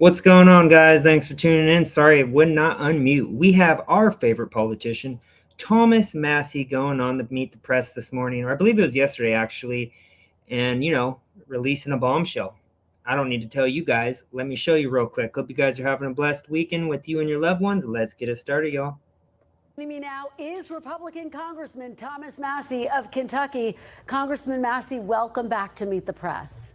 What's going on, guys? Thanks for tuning in. Sorry, it would not unmute. We have our favorite politician, Thomas Massie, going on to Meet the Press this morning, or I believe it was yesterday, actually, and, releasing a bombshell. I don't need to tell you guys. Let me show you real quick. Hope you guys are having a blessed weekend with you and your loved ones. Let's get it started, y'all. Joining me now is Republican Congressman Thomas Massie of Kentucky. Congressman Massie, welcome back to Meet the Press.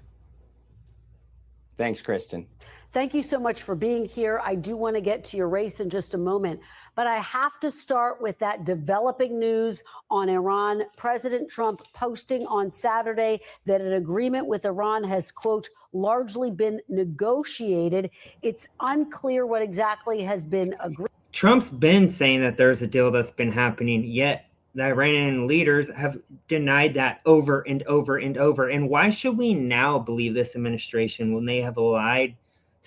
Thanks, Kristen. Thank you so much for being here. I do want to get to your race in just a moment, but I have to start with that developing news on Iran. President Trump posting on Saturday that an agreement with Iran has, quote, largely been negotiated. It's unclear what exactly has been agreed. Trump's been saying that there's a deal that's been happening, yet the Iranian leaders have denied that over and over and over. And why should we now believe this administration when they have lied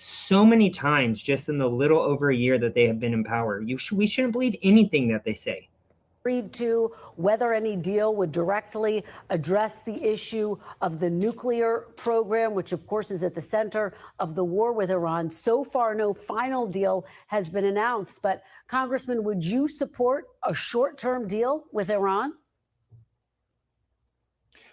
so many times just in the little over a year that they have been in power? We shouldn't believe anything that they say. Agreed to whether any deal would directly address the issue of the nuclear program, which of course is at the center of the war with Iran. So far, no final deal has been announced. But Congressman, would you support a short-term deal with Iran?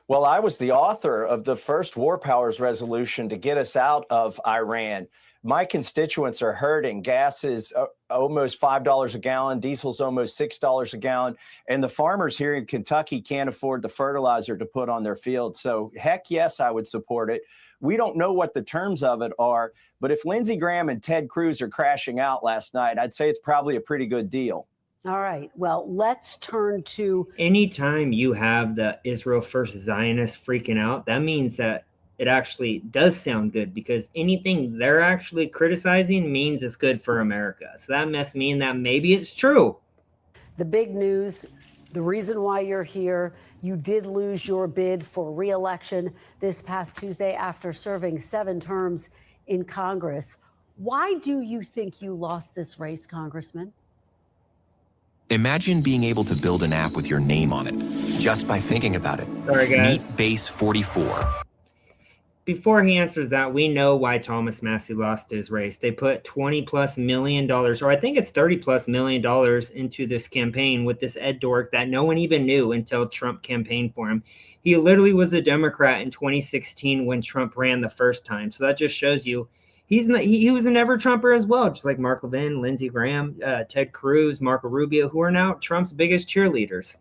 Well, I was the author of the first War Powers resolution to get us out of Iran. My constituents are hurting. Gas is almost $5 a gallon. Diesel's almost $6 a gallon. And the farmers here in Kentucky can't afford the fertilizer to put on their fields. So heck yes, I would support it. We don't know what the terms of it are, but if Lindsey Graham and Ted Cruz are crashing out last night, I'd say it's probably a pretty good deal. All right. Well, let's turn to... Anytime you have the Israel first Zionists freaking out, that means that it actually does sound good, because anything they're actually criticizing means it's good for America. So that must mean that maybe it's true. The big news, the reason why you're here, you did lose your bid for re-election this past Tuesday after serving 7 terms in Congress. Why do you think you lost this race, Congressman? Imagine being able to build an app with your name on it, just by thinking about it. Sorry, guys. Meet Base 44. Before he answers that, we know why Thomas Massie lost his race. They put $20+ million, or I think it's $30+ million into this campaign with this Ed Dork that no one even knew until Trump campaigned for him. He literally was a Democrat in 2016 when Trump ran the first time. So that just shows you he was a never-Trumper as well, just like Mark Levin, Lindsey Graham, Ted Cruz, Marco Rubio, who are now Trump's biggest cheerleaders.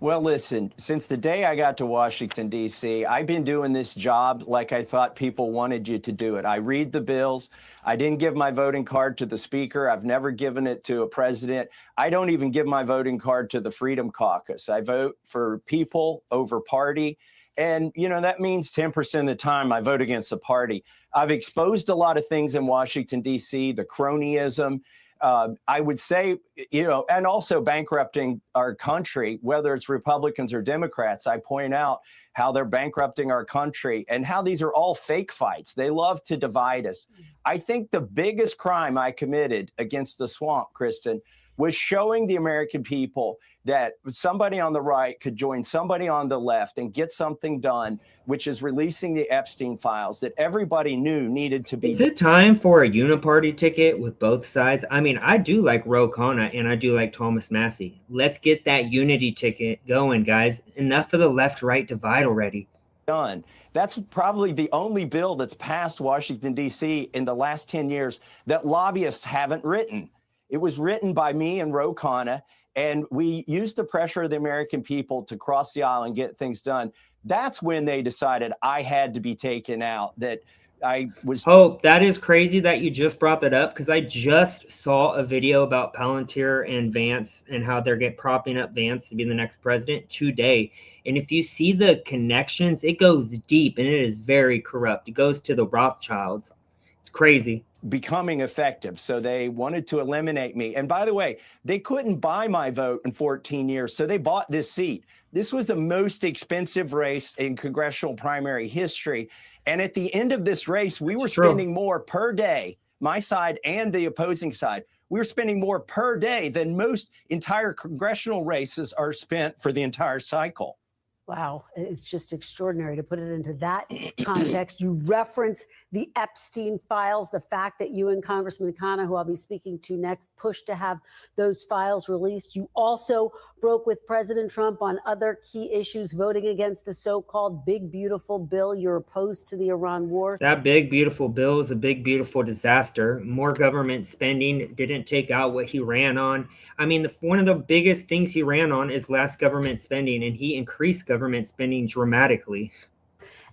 Well, listen, since the day I got to Washington, D.C., I've been doing this job like I thought people wanted you to do it. I read the bills. I didn't give my voting card to the speaker. I've never given it to a president. I don't even give my voting card to the Freedom Caucus. I vote for people over party. And, that means 10% of the time I vote against the party. I've exposed a lot of things in Washington, D.C., the cronyism. I would say, and also bankrupting our country, whether it's Republicans or Democrats. I point out how they're bankrupting our country and how these are all fake fights. They love to divide us. I think the biggest crime I committed against the swamp, Kristen, was showing the American people that somebody on the right could join somebody on the left and get something done, which is releasing the Epstein files that everybody knew needed to be. Is it time for a uniparty ticket with both sides? I mean, I do like Ro Khanna and I do like Thomas Massie. Let's get that unity ticket going, guys. Enough of the left-right divide already. Done. That's probably the only bill that's passed Washington, D.C. in the last 10 years that lobbyists haven't written. It was written by me and Ro Khanna, and we used the pressure of the American people to cross the aisle and get things done. That's when they decided I had to be taken out, that I was... Hope, that is crazy that you just brought that up, because I just saw a video about Palantir and Vance and how they're propping up Vance to be the next president today. And if you see the connections, it goes deep and it is very corrupt. It goes to the Rothschilds. It's crazy. Becoming effective. So they wanted to eliminate me. And by the way, they couldn't buy my vote in 14 years. So they bought this seat. This was the most expensive race in congressional primary history. And at the end of this race, we were spending more per day, my side and the opposing side. We were spending more per day than most entire congressional races are spent for the entire cycle. Wow, it's just extraordinary to put it into that context. You reference the Epstein files, the fact that you and Congressman Khanna, who I'll be speaking to next, pushed to have those files released. You also broke with President Trump on other key issues, voting against the so-called Big Beautiful Bill. You're opposed to the Iran war. That big, beautiful bill is a big, beautiful disaster. More government spending didn't take out what he ran on. I mean, one of the biggest things he ran on is less government spending, and he increased government spending dramatically.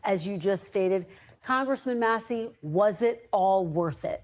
As you just stated, Congressman Massie, was it all worth it?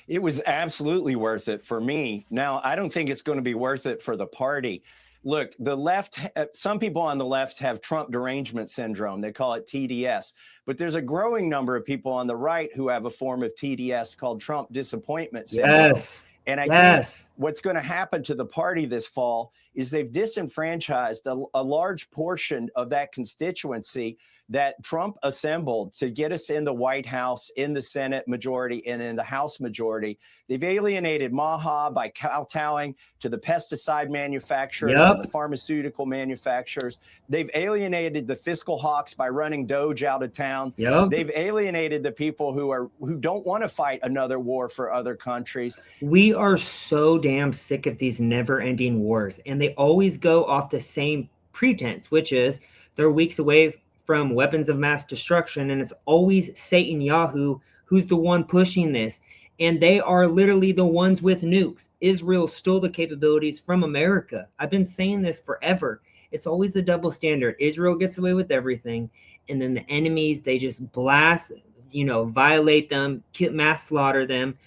It was absolutely worth it for me. Now, I don't think it's going to be worth it for the party. Look, the left, some people on the left have Trump derangement syndrome. They call it TDS. But there's a growing number of people on the right who have a form of TDS called Trump disappointment syndrome. Yes. And I think what's going to happen to the party this fall is they've disenfranchised a large portion of that constituency that Trump assembled to get us in the White House, in the Senate majority, and in the House majority. They've alienated MAHA by kowtowing to the pesticide manufacturers and the pharmaceutical manufacturers. They've alienated the fiscal hawks by running Doge out of town. They've alienated the people who don't want to fight another war for other countries. We are so damn sick of these never-ending wars, and they always go off the same pretense, which is they're weeks away from weapons of mass destruction, and it's always Satan Yahoo who's the one pushing this, and they are literally the ones with nukes. Israel stole the capabilities from America. I've been saying this forever. It's always a double standard. Israel gets away with everything, and then the enemies, they just blast, violate them, mass slaughter them,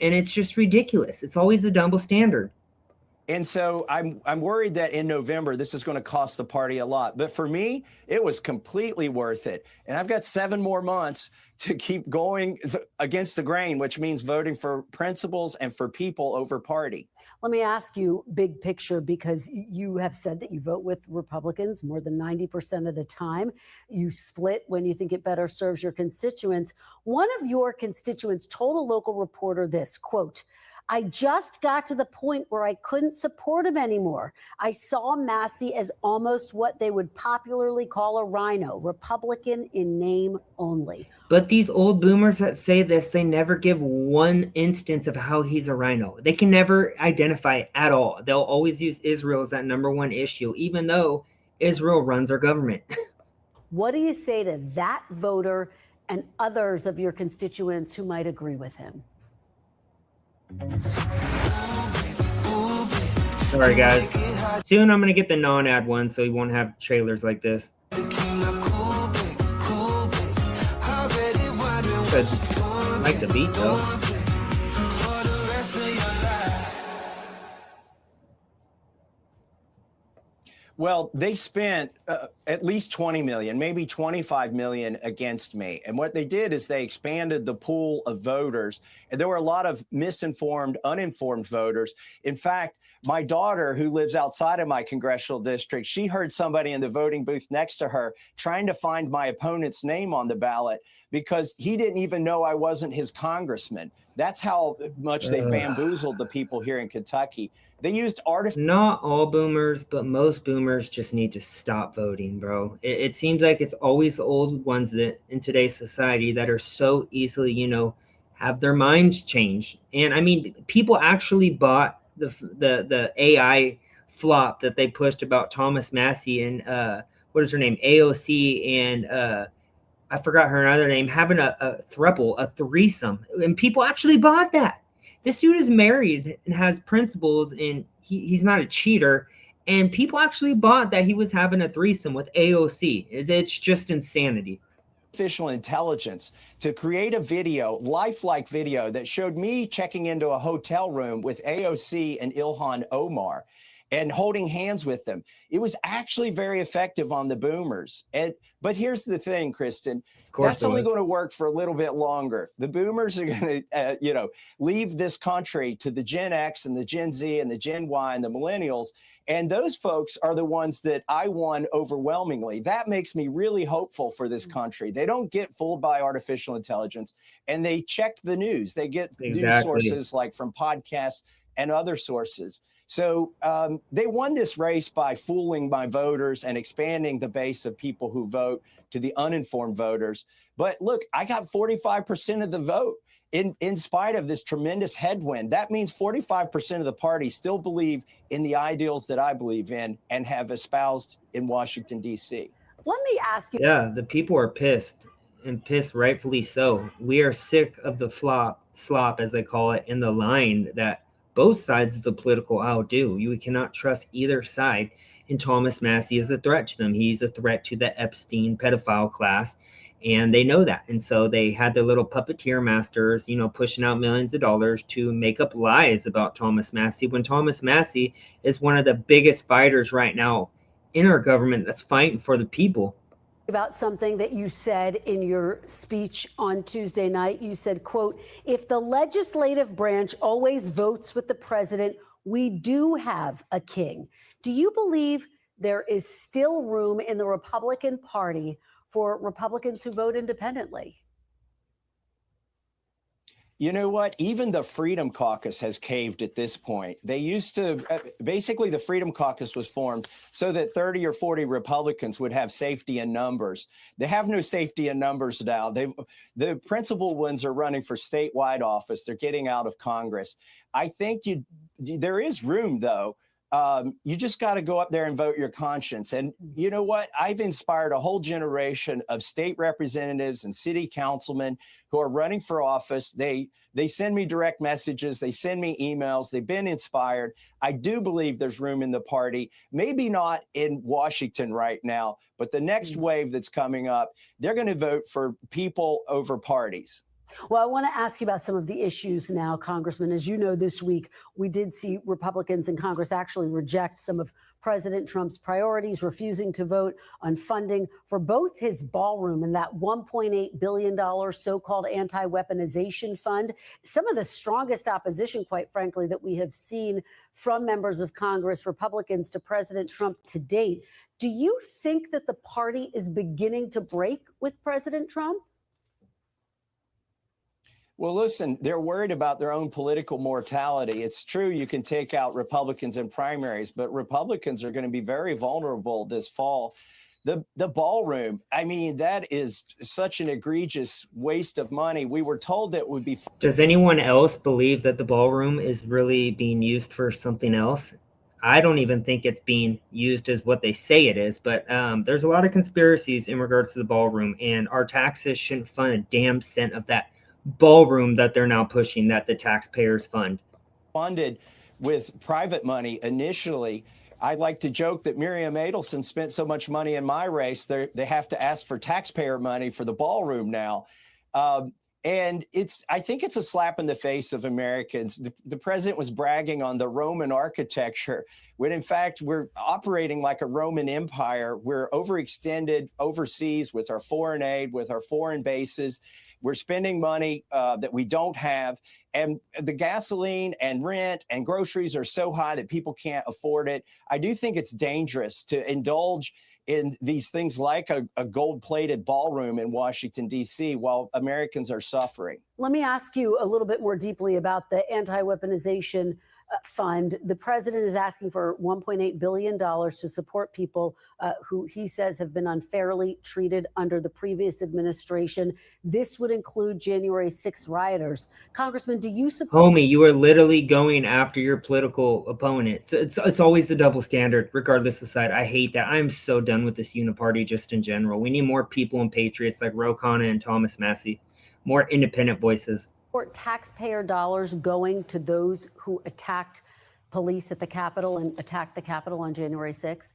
and it's just ridiculous. It's always a double standard. And so I'm worried that in November, this is going to cost the party a lot. But for me, it was completely worth it. And I've got 7 more months to keep going against the grain, which means voting for principles and for people over party. Let me ask you big picture, because you have said that you vote with Republicans more than 90% of the time. You split when you think it better serves your constituents. One of your constituents told a local reporter this, quote, "I just got to the point where I couldn't support him anymore. I saw Massie as almost what they would popularly call a rhino, Republican in name only." But these old boomers that say this, they never give one instance of how he's a rhino. They can never identify it at all. They'll always use Israel as that #1 issue, even though Israel runs our government. What do you say to that voter and others of your constituents who might agree with him? Sorry, guys. Soon I'm going to get the non-ad one so you won't have trailers like this. Good. I like the beat, though. Well, they spent at least 20 million, maybe 25 million against me. And what they did is they expanded the pool of voters. And there were a lot of misinformed, uninformed voters. In fact, my daughter, who lives outside of my congressional district, she heard somebody in the voting booth next to her trying to find my opponent's name on the ballot because he didn't even know I wasn't his congressman. That's how much they bamboozled the people here in Kentucky. They used artificial. Not all boomers, but most boomers just need to stop voting, bro. It seems like it's always the old ones that in today's society that are so easily, have their minds changed. And I mean, people actually bought the AI flop that they pushed about Thomas Massie and what is her name, AOC, and I forgot her other name, having a threesome, and people actually bought that. This dude is married and has principles, and he's not a cheater. And people actually bought that he was having a threesome with AOC. It's just insanity. Artificial intelligence to create a video, lifelike video, that showed me checking into a hotel room with AOC and Ilhan Omar and holding hands with them. It was actually very effective on the boomers. But here's the thing, Kristen, that's only going to work for a little bit longer. The boomers are going to, leave this country to the Gen X and the Gen Z and the Gen Y and the millennials. And those folks are the ones that I won overwhelmingly. That makes me really hopeful for this country. They don't get fooled by artificial intelligence, and they check the news. They get news sources like from podcasts and other sources. So they won this race by fooling my voters and expanding the base of people who vote to the uninformed voters. But look, I got 45% of the vote in spite of this tremendous headwind. That means 45% of the party still believe in the ideals that I believe in and have espoused in Washington, D.C. Let me ask you. Yeah, the people are pissed, and pissed rightfully so. We are sick of the slop, as they call it, in the line that both sides of the political aisle do. You cannot trust either side. And Thomas Massie is a threat to them. He's a threat to the Epstein pedophile class. And they know that. And so they had their little puppeteer masters, pushing out millions of dollars to make up lies about Thomas Massie, when Thomas Massie is one of the biggest fighters right now in our government that's fighting for the people. About something that you said in your speech on Tuesday night. You said, quote, if the legislative branch always votes with the president, we do have a king. Do you believe there is still room in the Republican Party for Republicans who vote independently? You know what? Even the Freedom Caucus has caved at this point. They used to, basically the Freedom Caucus was formed so that 30 or 40 Republicans would have safety in numbers. They have no safety in numbers now. The principal ones are running for statewide office. They're getting out of Congress. I think there is room, though. You just got to go up there and vote your conscience. And you know what? I've inspired a whole generation of state representatives and city councilmen who are running for office. They send me direct messages. They send me emails. They've been inspired. I do believe there's room in the party, maybe not in Washington right now, but the next wave that's coming up, they're going to vote for people over parties. Well, I want to ask you about some of the issues now, Congressman. As you know, this week, we did see Republicans in Congress actually reject some of President Trump's priorities, refusing to vote on funding for both his ballroom and that $1.8 billion so-called anti-weaponization fund. Some of the strongest opposition, quite frankly, that we have seen from members of Congress, Republicans, to President Trump to date. Do you think that the party is beginning to break with President Trump? Well, listen, they're worried about their own political mortality. It's true you can take out Republicans in primaries, but Republicans are going to be very vulnerable this fall. The ballroom, I mean, that is such an egregious waste of money. We were told that would be. Does anyone else believe that the ballroom is really being used for something else? I don't even think it's being used as what they say it is, but there's a lot of conspiracies in regards to the ballroom, and our taxes shouldn't fund a damn cent of that ballroom that they're now pushing, that the taxpayers fund. Funded with private money initially. I like to joke that Miriam Adelson spent so much money in my race, they have to ask for taxpayer money for the ballroom now. And I think it's a slap in the face of Americans. The president was bragging on the Roman architecture, when in fact we're operating like a Roman empire. We're overextended overseas with our foreign aid, with our foreign bases. We're spending money that we don't have. And the gasoline and rent and groceries are so high that people can't afford it. I do think it's dangerous to indulge in these things like a gold-plated ballroom in Washington, D.C., while Americans are suffering. Let me ask you a little bit more deeply about the anti-weaponization fund. The president is asking for $1.8 billion to support people who he says have been unfairly treated under the previous administration. This would include January 6th rioters. Congressman, do you support? Homie, you are literally going after your political opponent. It's always the double standard, regardless of side. I hate that. I'm so done with this uniparty just in general. We need more people and patriots like Ro Khanna and Thomas Massie, more independent voices. Taxpayer dollars going to those who attacked police at the Capitol and attacked the Capitol on January 6th?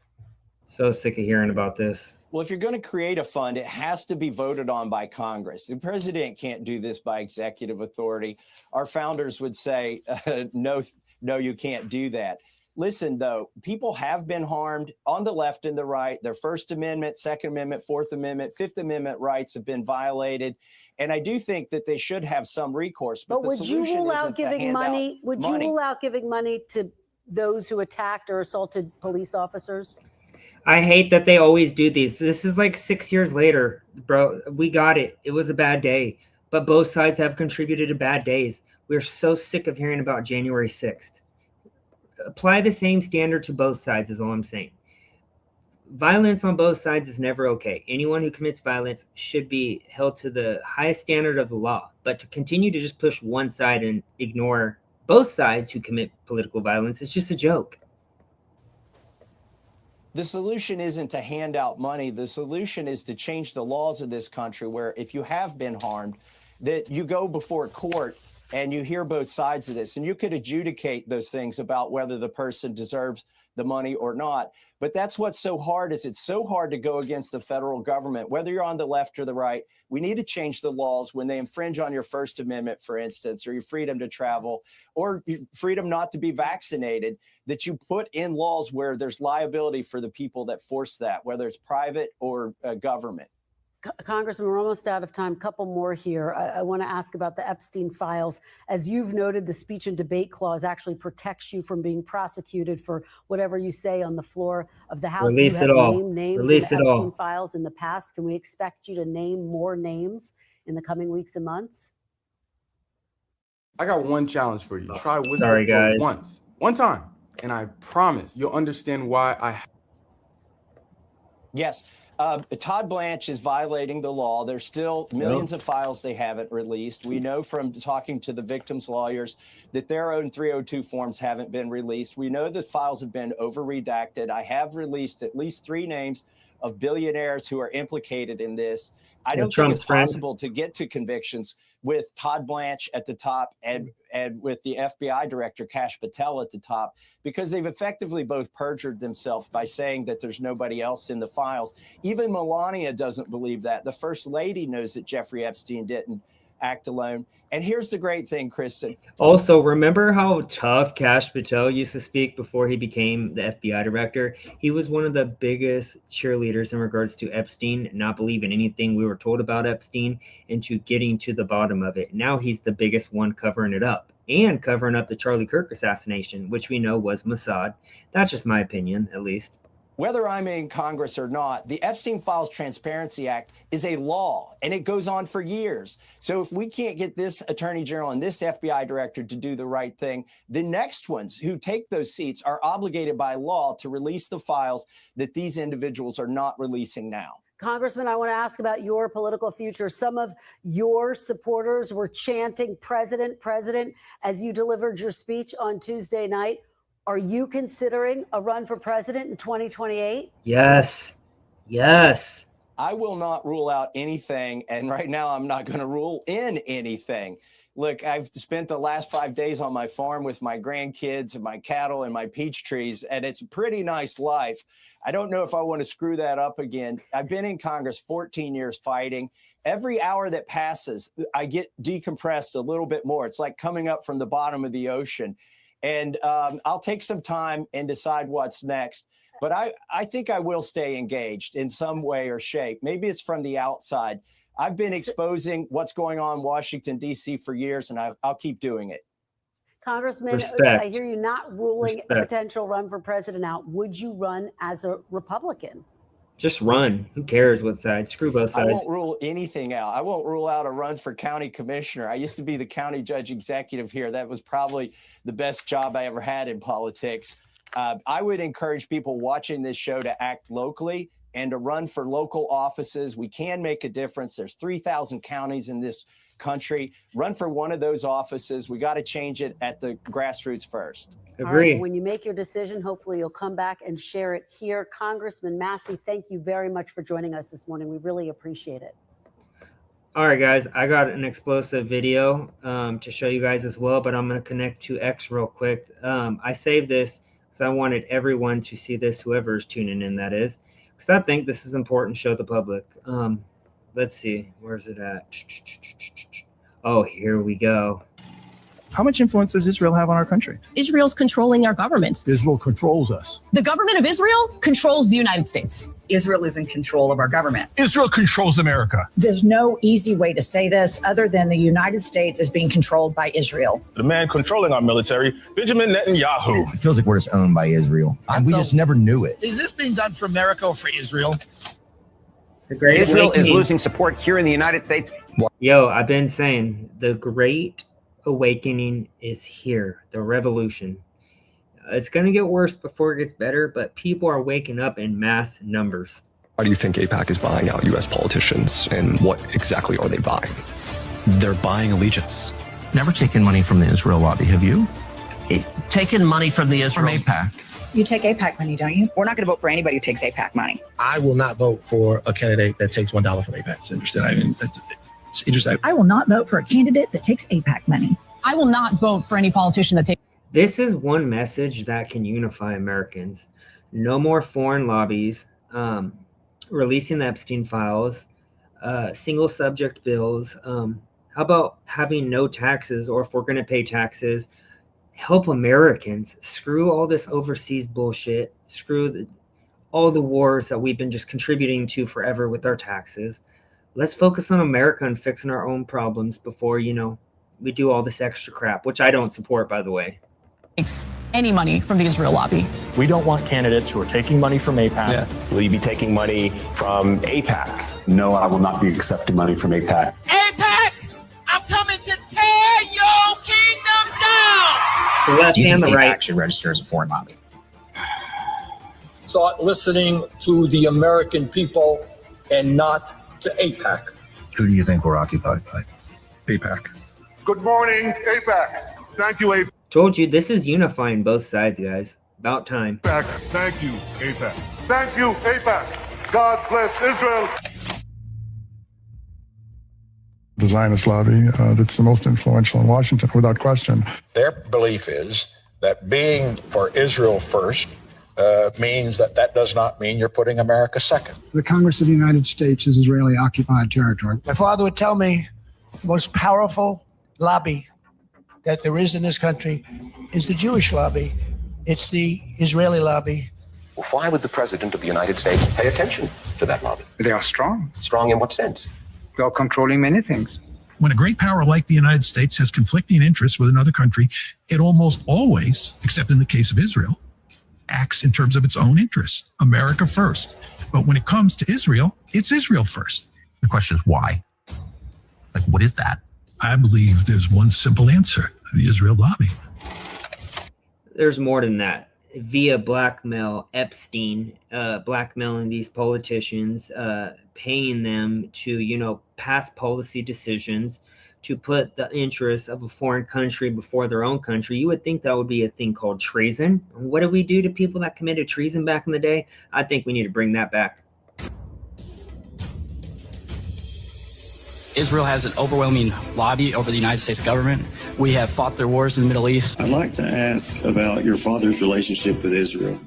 So sick of hearing about this. Well, if you're going to create a fund, it has to be voted on by Congress. The president can't do this by executive authority. Our founders would say, no, you can't do that. Listen, though, people have been harmed on the left and the right. Their First Amendment, Second Amendment, Fourth Amendment, Fifth Amendment rights have been violated. And I do think that they should have some recourse. But would you rule out giving money? Would you rule out giving money to those who attacked or assaulted police officers? I hate that they always do these. This is like 6 years later, bro. We got it. It was a bad day. But both sides have contributed to bad days. We're so sick of hearing about January 6th. apply the same standard to both sides is all I'm saying. Violence on both sides is never okay. Anyone who commits violence should be held to the highest standard of the law. But to continue to just push one side and ignore both sides who commit political violence is just a joke. The solution isn't to hand out money. The solution is to change the laws of this country where if you have been harmed, that you go before court and you hear both sides of this, and you could adjudicate those things about whether the person deserves the money or not. But that's what's so hard, is it's so hard to go against the federal government, whether you're on the left or the right. We need to change the laws when they infringe on your First Amendment, for instance, or your freedom to travel, or your freedom not to be vaccinated, that you put in laws where there's liability for the people that force that, whether it's private or government. Congressman, we're almost out of time. Couple more here. I want to ask about the Epstein files. As you've noted, the speech and debate clause actually protects you from being prosecuted for whatever you say on the floor of the House. Release it all. Named names Release in the Epstein files in the past. Can we expect you to name more names in the coming weeks and months? I got one challenge for you. Try whisper once, one time, and I promise you'll understand why I. Yes. Todd Blanche is violating the law. There's still millions of files they haven't released. We know from talking to the victims' lawyers that their own 302 forms haven't been released. We know that files have been over-redacted. I have released at least 3 names of billionaires who are implicated in this. I don't think it's possible to get to convictions with Todd Blanche at the top and with the FBI director, Kash Patel, at the top, because they've effectively both perjured themselves by saying that there's nobody else in the files. Even Melania doesn't believe that. The First Lady knows that Jeffrey Epstein didn't act alone. And here's the great thing, Kristen. Also, remember how tough Kash Patel used to speak before he became the FBI director? He was one of the biggest cheerleaders in regards to Epstein, not believing anything we were told about Epstein, and to getting to the bottom of it. Now he's the biggest one covering it up, and covering up the Charlie Kirk assassination, which we know was Mossad. That's just my opinion, at least. Whether I'm in Congress or not, the Epstein Files Transparency Act is a law, and it goes on for years. So if we can't get this Attorney General and this FBI director to do the right thing, the next ones who take those seats are obligated by law to release the files that these individuals are not releasing now. Congressman, I want to ask about your political future. Some of your supporters were chanting "President, President" as you delivered your speech on Tuesday night. Are you considering a run for president in 2028? Yes. Yes. I will not rule out anything. And right now, I'm not going to rule in anything. Look, I've spent the last 5 days on my farm with my grandkids and my cattle and my peach trees, and it's a pretty nice life. I don't know if I want to screw that up again. I've been in Congress 14 years fighting. Every hour that passes, I get decompressed a little bit more. It's like coming up from the bottom of the ocean. And I'll take some time and decide what's next. But I think I will stay engaged in some way or shape. Maybe it's from the outside. I've been exposing what's going on in Washington, D.C. for years, and I'll keep doing it. Congressman, I hear you not ruling a potential run for president out. Would you run as a Republican? Just run. Who cares what side? Screw both sides. I won't rule anything out. I won't rule out a run for county commissioner. I used to be the county judge executive here. That was probably the best job I ever had in politics. I would encourage people watching this show to act locally and to run for local offices. We can make a difference. There's 3,000 counties in this country. Run for one of those offices. We got to change it at the grassroots first. Agree. Right, when you make your decision, hopefully you'll come back and share it here. Congressman Massie, thank you very much for joining us this morning. We really appreciate it. All right, guys, I got an explosive video to show you guys as well, but I'm going to connect to X real quick. I saved this because I wanted everyone to see this, whoever's tuning in, that is, because I think this is important to show the public. Let's see, where's it at? Oh, here we go. How much influence does Israel have on our country? Israel's controlling our governments. Israel controls us. The government of Israel controls the United States. Israel is in control of our government. Israel controls America. There's no easy way to say this other than the United States is being controlled by Israel. The man controlling our military, Benjamin Netanyahu. It feels like we're just owned by Israel. And we just never knew it. Is this being done for America or for Israel? Israel is losing support here in the United States. Yo, I've been saying the Great Awakening is here, the revolution. It's going to get worse before it gets better, but people are waking up in mass numbers. Why do you think AIPAC is buying out U.S. politicians, and what exactly are they buying? They're buying allegiance. Never taken money from the Israel lobby, have you? Taken money from the Israel. From AIPAC. You take AIPAC money, don't you? We're not going to vote for anybody who takes AIPAC money. I will not vote for a candidate that takes $1 from AIPAC. It's interesting. I mean, it's interesting. I will not vote for a candidate that takes AIPAC money. I will not vote for any politician that takes. This is one message that can unify Americans. No more foreign lobbies, releasing the Epstein files, single subject bills. How about having no taxes, or if we're going to pay taxes, help Americans. Screw all this overseas bullshit. Screw all the wars that we've been just contributing to forever with our taxes. Let's focus on America and fixing our own problems before, we do all this extra crap, which I don't support, by the way. Takes any money from the Israel lobby. We don't want candidates who are taking money from AIPAC. Yeah. Will you be taking money from AIPAC? No, I will not be accepting money from AIPAC. AIPAC, I'm coming to tear your kingdom down. The left and the right should register as a foreign lobby. Start listening to the American people and not to AIPAC. Who do you think we're occupied by? AIPAC. Good morning, AIPAC. Thank you, AIPAC. Told you, this is unifying both sides, guys. About time. Thank you, AIPAC. Thank you, AIPAC. God bless Israel. The Zionist lobby that's the most influential in Washington, without question. Their belief is that being for Israel first means that does not mean you're putting America second. The Congress of the United States is Israeli-occupied territory. My father would tell me the most powerful lobby that there is in this country is the Jewish lobby. It's the Israeli lobby. Well, why would the President of the United States pay attention to that lobby? They are strong. Strong in what sense? They are controlling many things. When a great power like the United States has conflicting interests with another country, it almost always, except in the case of Israel, acts in terms of its own interests. America first. But when it comes to Israel, it's Israel first. The question is why? Like, what is that? I believe there's one simple answer: the Israel lobby. There's more than that. Via blackmail, Epstein, blackmailing these politicians, paying them to, pass policy decisions to put the interests of a foreign country before their own country. You would think that would be a thing called treason. What did we do to people that committed treason back in the day? I think we need to bring that back. Israel has an overwhelming lobby over the United States government. We have fought their wars in the Middle East. I'd like to ask about your father's relationship with Israel.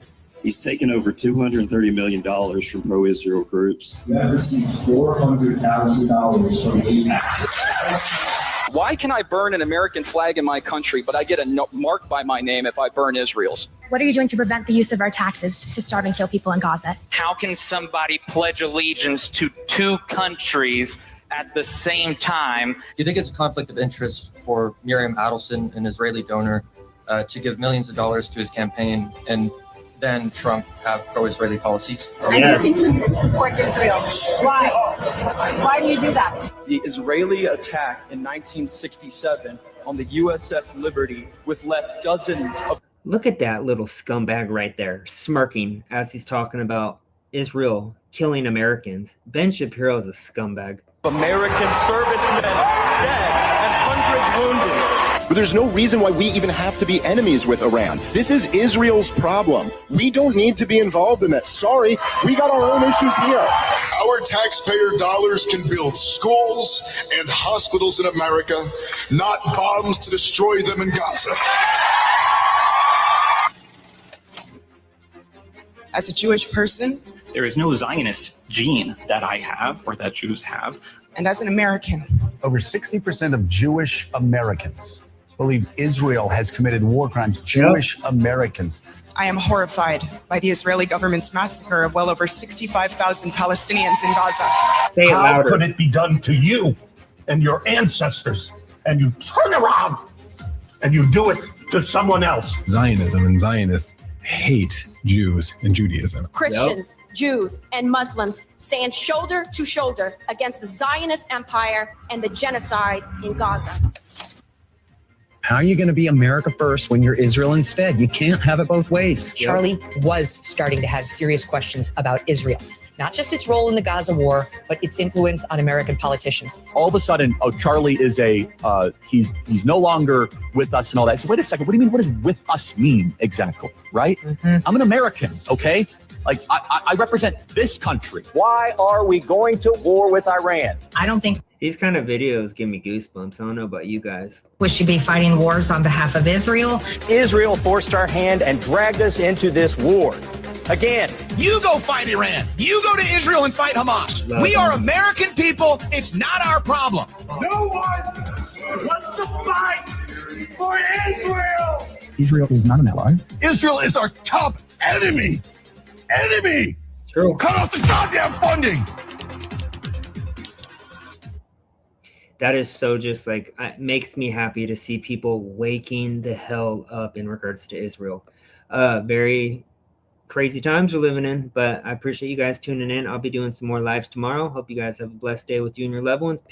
He's taken over $230 million from pro-Israel groups. That receives $400,000 from AIPAC. Why can I burn an American flag in my country, but I get a mark by my name if I burn Israel's? What are you doing to prevent the use of our taxes to starve and kill people in Gaza? How can somebody pledge allegiance to two countries at the same time? Do you think it's a conflict of interest for Miriam Adelson, an Israeli donor, to give millions of dollars to his campaign and then Trump have pro-Israeli policies? And you continue to support Israel. Why? Why do you do that? The Israeli attack in 1967 on the USS Liberty was left dozens of... Look at that little scumbag right there, smirking as he's talking about Israel killing Americans. Ben Shapiro is a scumbag. American servicemen dead and hundreds wounded. But there's no reason why we even have to be enemies with Iran. This is Israel's problem. We don't need to be involved in that. Sorry, we got our own issues here. Our taxpayer dollars can build schools and hospitals in America, not bombs to destroy them in Gaza. As a Jewish person, there is no Zionist gene that I have or that Jews have. And as an American, over 60% of Jewish Americans believe Israel has committed war crimes. Jewish Americans. I am horrified by the Israeli government's massacre of well over 65,000 Palestinians in Gaza. How could it be done to you and your ancestors, and you turn around and you do it to someone else? Zionism and Zionists hate Jews and Judaism. Christians, Jews, and Muslims stand shoulder to shoulder against the Zionist empire and the genocide in Gaza. How are you going to be America first when you're Israel instead? You can't have it both ways. Charlie was starting to have serious questions about Israel. Not just its role in the Gaza war, but its influence on American politicians. All of a sudden, Charlie is he's no longer with us and all that. So wait a second, what do you mean? What does with us mean exactly, right? I'm an American, okay? Like, I represent this country. Why are we going to war with Iran? I don't think These kind of videos give me goosebumps. I don't know about you guys. we should be fighting wars on behalf of Israel. Israel forced our hand and dragged us into this war. Again, you go fight Iran. You go to Israel and fight Hamas. We are American people. It's not our problem. No one wants to fight for Israel. Israel is not an ally. Israel is our top enemy. Enemy. True. Cut off the goddamn funding. That is so just like, it makes me happy to see people waking the hell up in regards to Israel. Very crazy times we're living in, but I appreciate you guys tuning in. I'll be doing some more lives tomorrow. Hope you guys have a blessed day with you and your loved ones.